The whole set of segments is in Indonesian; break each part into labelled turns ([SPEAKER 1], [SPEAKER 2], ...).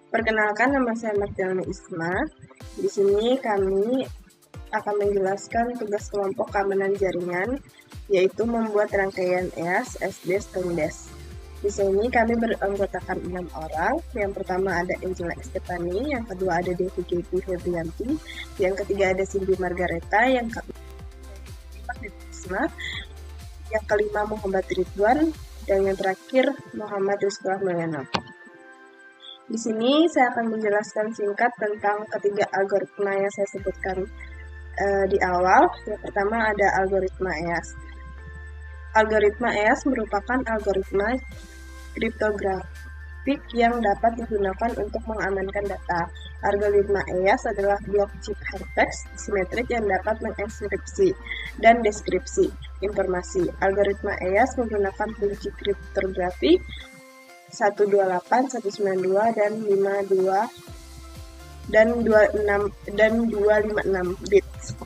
[SPEAKER 1] Perkenalkan, nama saya Martiana Isma. Di sini kami akan menjelaskan tugas kelompok keamanan jaringan, yaitu membuat rangkaian EAS, SDS, dan DES. Di sini kami beranggotakan 6 orang. Yang pertama ada Angela Estefani, yang kedua ada Devi Gaby Febrianti, yang ketiga ada Cindy Margareta, yang keempat Isma, yang kelima Muhammad Ridwan, dan yang terakhir Muhammad Rizqullah Mulyana. Di sini saya akan menjelaskan singkat tentang ketiga algoritma yang saya sebutkan di awal. Yang pertama ada algoritma EAS. Algoritma EAS merupakan algoritma kriptografik yang dapat digunakan untuk mengamankan data. Algoritma EAS adalah blok chip hypertext simetrik yang dapat mengenkripsi dan deskripsi informasi. Algoritma EAS menggunakan kunci kriptografi 128, 192, dan 52 dan 256 bits.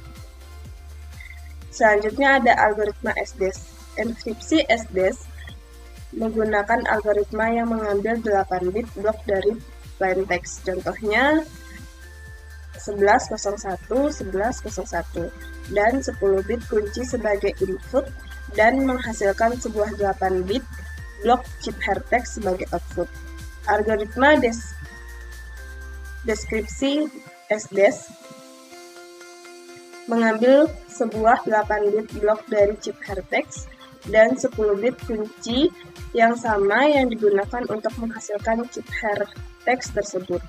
[SPEAKER 1] Selanjutnya ada algoritma SDS. Enkripsi SDS menggunakan algoritma yang mengambil 8 bit blok dari plain text. Contohnya 1101, 1101, dan 10 bit kunci sebagai input dan menghasilkan sebuah 8 bit blok chip hypertext sebagai output. Algoritma deskripsi SDS mengambil sebuah 8 bit blok dari chip hypertext dan 10 bit kunci yang sama yang digunakan untuk menghasilkan chip hypertext tersebut.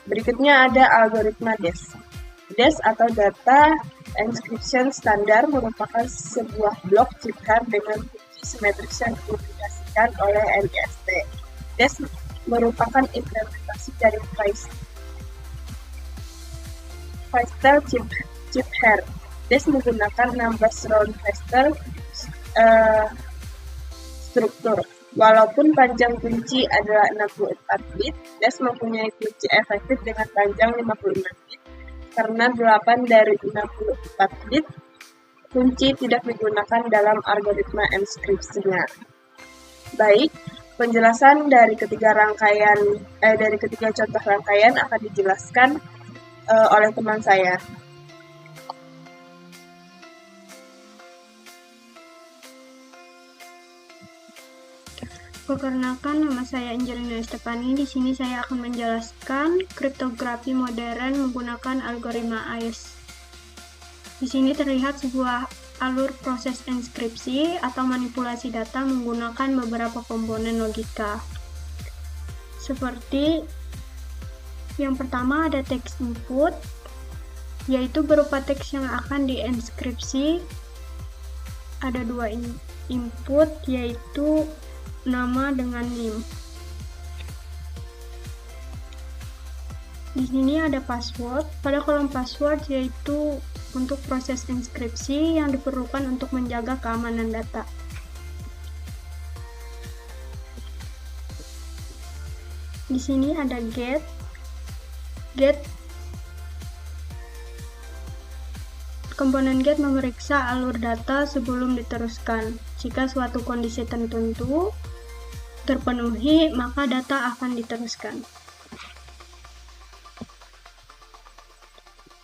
[SPEAKER 1] Berikutnya ada algoritma DES. DES atau Data Encryption Standard merupakan sebuah blok chip hard dengan simetrik yang dipublikasikan oleh NIST. DES merupakan implementasi dari Feistel chip hair. DES menggunakan 16 round Feistel struktur. Walaupun panjang kunci adalah 64 bit, DES mempunyai kunci efektif dengan panjang 56 bit. Karena 8 dari 64 bit kunci tidak digunakan dalam algoritma enskripsinya. Baik, penjelasan dari ketiga contoh rangkaian akan dijelaskan oleh teman saya.
[SPEAKER 2] Perkenalkan, nama saya Angelina Estefani. Di sini saya akan menjelaskan kriptografi modern menggunakan algoritma EAS. Di sini terlihat sebuah alur proses enskripsi atau manipulasi data menggunakan beberapa komponen logika. Seperti yang pertama ada teks input, yaitu berupa teks yang akan dienkripsi. Ada dua input, yaitu nama dengan NIM. Di sini ada password. Pada kolom password yaitu untuk proses enskripsi yang diperlukan untuk menjaga keamanan data. Di sini ada get. Komponen get memeriksa alur data sebelum diteruskan. Jika suatu kondisi tertentu terpenuhi, maka data akan diteruskan.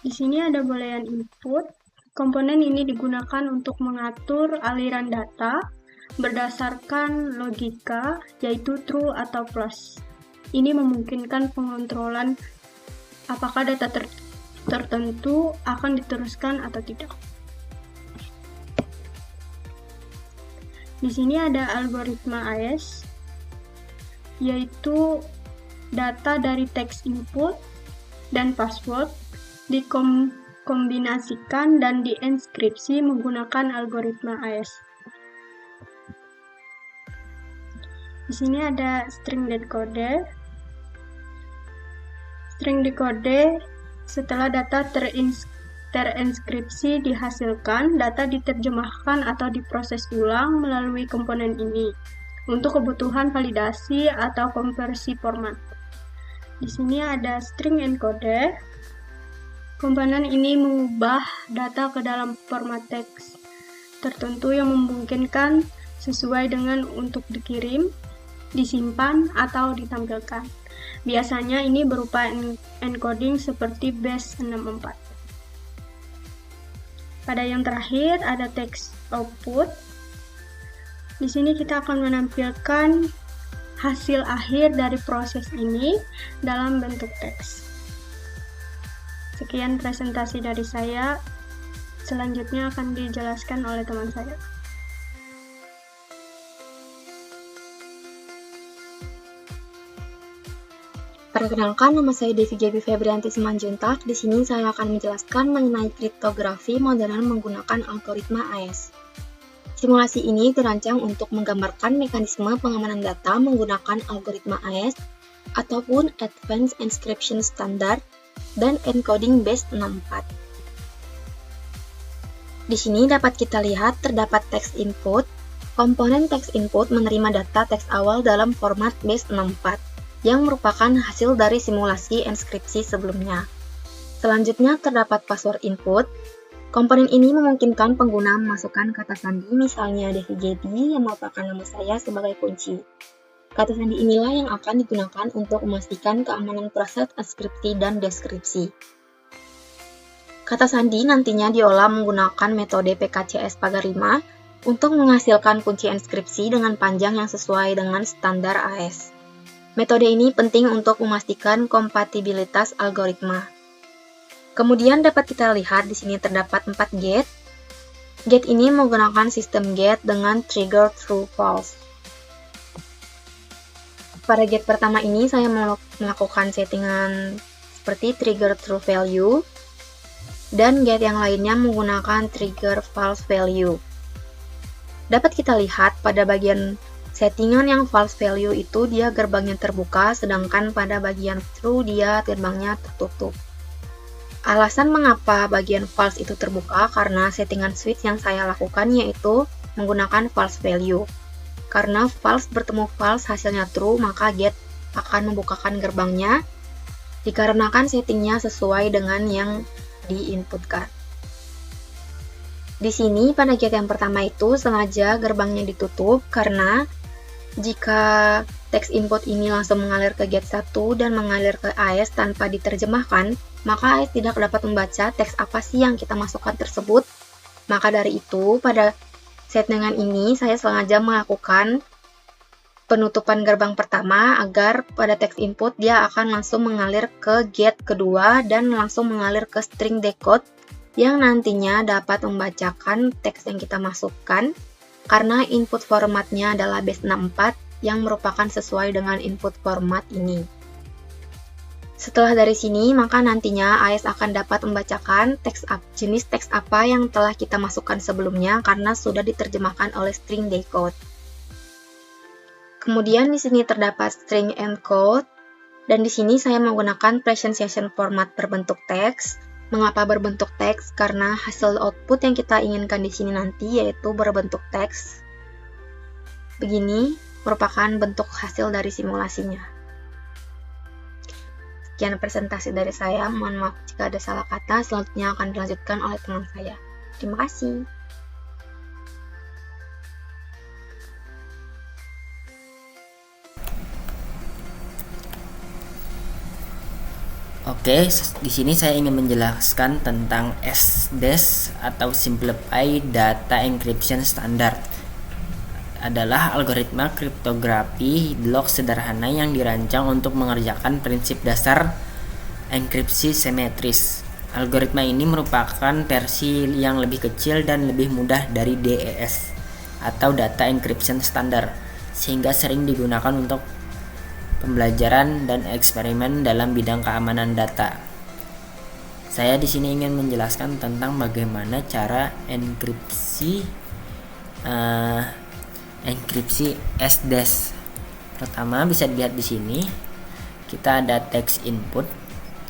[SPEAKER 2] Di sini ada boolean input. Komponen ini digunakan untuk mengatur aliran data berdasarkan logika, yaitu true atau false. Ini memungkinkan pengontrolan apakah data tertentu akan diteruskan atau tidak. Di sini ada algoritma EAS, yaitu data dari teks input dan password dikombinasikan dan dienkripsi menggunakan algoritma EAS. Di sini ada string decoder. String decoder, setelah data terenskripsi dihasilkan, data diterjemahkan atau diproses ulang melalui komponen ini untuk kebutuhan validasi atau konversi format. Di sini ada string encoder. Komponen ini mengubah data ke dalam format teks tertentu yang memungkinkan sesuai dengan untuk dikirim. disimpan atau ditampilkan. Biasanya ini berupa encoding seperti base64. Pada yang terakhir ada text output. Di sini kita akan menampilkan hasil akhir dari proses ini dalam bentuk teks. Sekian presentasi dari saya. Selanjutnya akan dijelaskan oleh teman saya.
[SPEAKER 3] Perkenalkan, nama saya Devi Gaby Febrianti Simanjuntak. Di sini saya akan menjelaskan mengenai kriptografi modern menggunakan algoritma AES. Simulasi ini dirancang untuk menggambarkan mekanisme pengamanan data menggunakan algoritma AES ataupun Advanced Encryption Standard dan Encoding Base 64. Di sini dapat kita lihat terdapat teks input. Komponen teks input menerima data teks awal dalam format Base 64 yang merupakan hasil dari simulasi enskripsi sebelumnya. Selanjutnya terdapat password input. Komponen ini memungkinkan pengguna memasukkan kata sandi, misalnya Devi Gaby yang merupakan nama saya sebagai kunci. Kata sandi inilah yang akan digunakan untuk memastikan keamanan proses enskripsi dan deskripsi. Kata sandi nantinya diolah menggunakan metode PKCS pagar 5 untuk menghasilkan kunci enskripsi dengan panjang yang sesuai dengan standar AES. Metode ini penting untuk memastikan kompatibilitas algoritma. Kemudian dapat kita lihat di sini terdapat 4 gate. Gate ini menggunakan sistem gate dengan trigger true false. Pada gate pertama ini saya melakukan settingan seperti trigger true value, dan gate yang lainnya menggunakan trigger false value. Dapat kita lihat pada bagian settingan yang false value itu dia gerbangnya terbuka, sedangkan pada bagian true dia gerbangnya tertutup. Alasan mengapa bagian false itu terbuka karena settingan switch yang saya lakukan yaitu menggunakan false value. Karena false bertemu false hasilnya true, maka gate akan membukakan gerbangnya dikarenakan settingnya sesuai dengan yang diinputkan. Di sini pada gate yang pertama itu sengaja gerbangnya ditutup karena jika teks input ini langsung mengalir ke gate 1 dan mengalir ke AES tanpa diterjemahkan, maka AES tidak dapat membaca teks apa sih yang kita masukkan tersebut. Maka dari itu, pada settingan ini saya sengaja melakukan penutupan gerbang pertama agar pada teks input dia akan langsung mengalir ke gate kedua dan langsung mengalir ke string decode yang nantinya dapat membacakan teks yang kita masukkan karena input formatnya adalah base 64 yang merupakan sesuai dengan input format ini. Setelah dari sini, maka nantinya AES akan dapat membacakan jenis teks apa yang telah kita masukkan sebelumnya karena sudah diterjemahkan oleh string decode. Kemudian di sini terdapat string encode, dan di sini saya menggunakan presentation format berbentuk teks. Mengapa berbentuk teks? Karena hasil output yang kita inginkan di sini nanti yaitu berbentuk teks. Begini merupakan bentuk hasil dari simulasinya. Sekian presentasi dari saya, mohon maaf jika ada salah kata, selanjutnya akan dilanjutkan oleh teman saya. Terima kasih.
[SPEAKER 4] Oke, di sini saya ingin menjelaskan tentang SDS atau Simplified Data Encryption Standard. Adalah algoritma kriptografi blok sederhana yang dirancang untuk mengerjakan prinsip dasar enkripsi simetris. Algoritma ini merupakan versi yang lebih kecil dan lebih mudah dari DES atau Data Encryption Standard, sehingga sering digunakan untuk pembelajaran dan eksperimen dalam bidang keamanan data. Saya di sini ingin menjelaskan tentang bagaimana cara enkripsi SDS. Pertama bisa dilihat di sini, kita ada text input.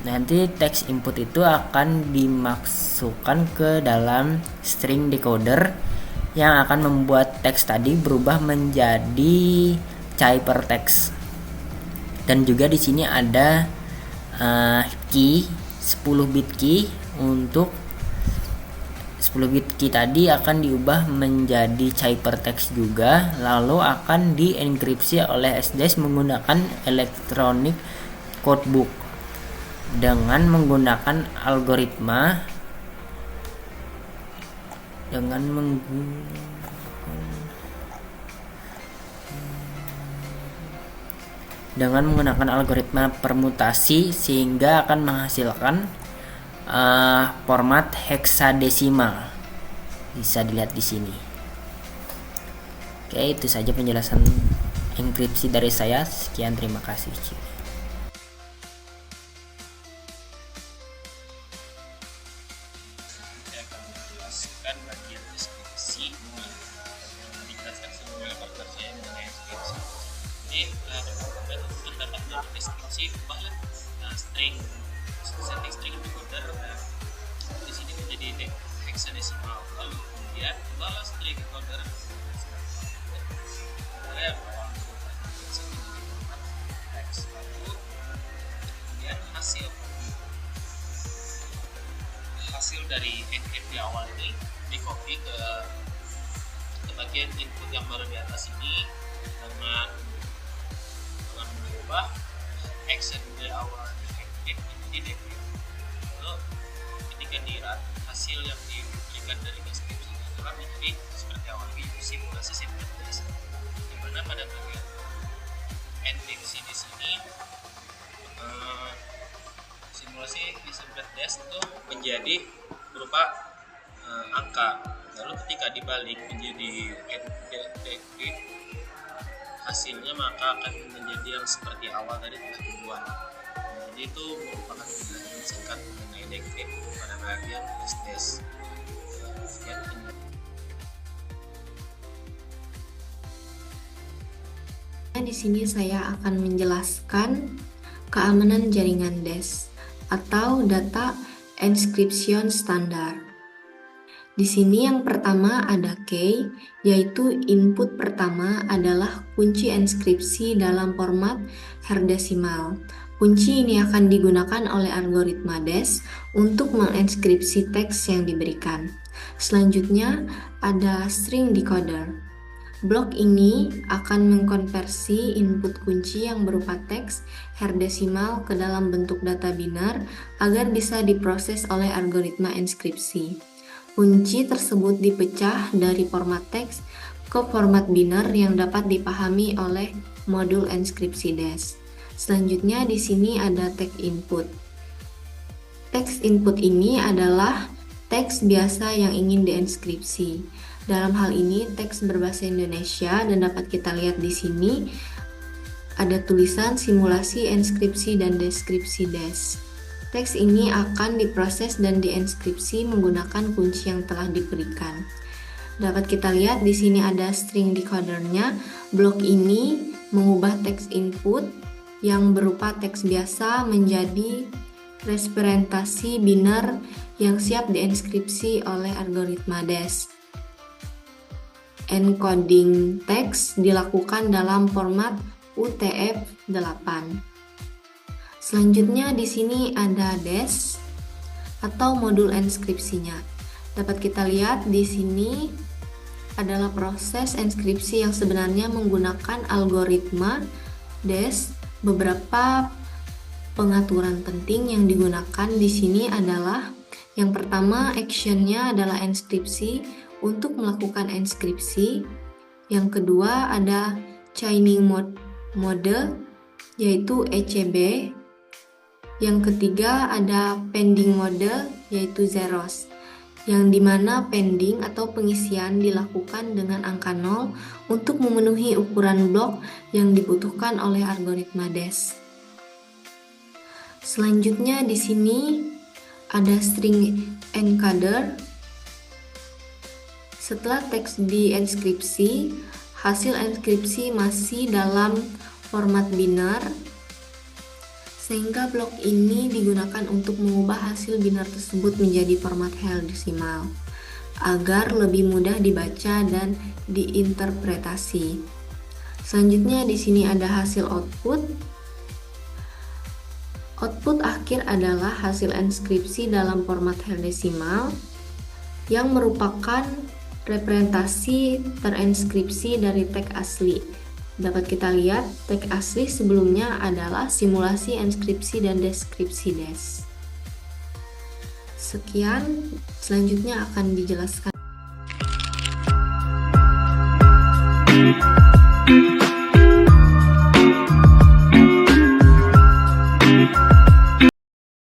[SPEAKER 4] Nanti text input itu akan dimasukkan ke dalam string decoder yang akan membuat teks tadi berubah menjadi ciphertext. Dan juga di sini ada key 10 bit key untuk 10 bit key tadi akan diubah menjadi ciphertext juga, lalu akan dienkripsi oleh SDS menggunakan electronic codebook dengan menggunakan algoritma permutasi, sehingga akan menghasilkan format heksadesimal. Bisa dilihat di sini. Oke, itu saja penjelasan enkripsi dari saya. Sekian, terima kasih.
[SPEAKER 5] Saya akan menjelaskan bagian deskripsi yang menjelaskan semua karakter saya mengenai deskripsi. Jadi untuk mendapatkan deskripsi, ubahlah string setting string encoder di sini menjadi hexadecimal, lalu kemudian ubahlah string encoder kemudian hasil dari encrypt di awal ini di copy ke bagian input yang baru di atas ini dengan mengubah action dari awal encrypt menjadi decrypt. Lalu ketika di run, hasil yang diberikan dari deskripsi adalah menjadi seperti awal, yaitu simulasi simple test, di mana pada bagian enkripsi di sini simulasi di simple test itu menjadi berupa angka, lalu ketika dibalik menjadi decrypt, hasilnya maka akan menjadi yang seperti awal tadi telah dibuat. Jadi itu merupakan penjelasan singkat mengenai decrypt pada bagian test.
[SPEAKER 3] Di sini saya akan menjelaskan keamanan jaringan DES atau Data Encryption Standard. Di sini yang pertama ada key, yaitu input pertama adalah kunci enskripsi dalam format hexadesimal. Kunci ini akan digunakan oleh algoritma DES untuk mengenskripsi teks yang diberikan. Selanjutnya ada string decoder. Blok ini akan mengkonversi input kunci yang berupa teks hexadesimal ke dalam bentuk data binar agar bisa diproses oleh algoritma enskripsi. Kunci tersebut dipecah dari format teks ke format binar yang dapat dipahami oleh modul enskripsi DES. Selanjutnya di sini ada teks input. Teks input ini adalah teks biasa yang ingin dienkripsi. Dalam hal ini teks berbahasa Indonesia dan dapat kita lihat di sini ada tulisan simulasi enskripsi dan deskripsi DES. Teks ini akan diproses dan dienkripsi menggunakan kunci yang telah diberikan. Dapat kita lihat di sini ada string decodernya. Blok ini mengubah teks input yang berupa teks biasa menjadi representasi binar yang siap dienkripsi oleh algoritma DES. Encoding teks dilakukan dalam format UTF-8. Selanjutnya di sini ada DES atau modul enskripsinya. Dapat kita lihat di sini adalah proses enskripsi yang sebenarnya menggunakan algoritma DES. Beberapa pengaturan penting yang digunakan di sini adalah yang pertama, actionnya adalah enskripsi untuk melakukan enskripsi. Yang kedua ada chaining mode yaitu ECB. Yang ketiga ada pending mode yaitu zeros, yang dimana pending atau pengisian dilakukan dengan angka 0 untuk memenuhi ukuran blok yang dibutuhkan oleh algoritma DES. Selanjutnya di sini ada string encoder. Setelah teks dienkripsi, hasil enskripsi masih dalam format binar, sehingga blok ini digunakan untuk mengubah hasil binar tersebut menjadi format hexadesimal agar lebih mudah dibaca dan diinterpretasi. Selanjutnya di sini ada hasil output. Output akhir adalah hasil enskripsi dalam format hexadesimal.
[SPEAKER 6] yang merupakan representasi terenskripsi dari teks asli. Dapat kita lihat, teks asli sebelumnya adalah simulasi enskripsi dan deskripsi des. Sekian, selanjutnya akan dijelaskan.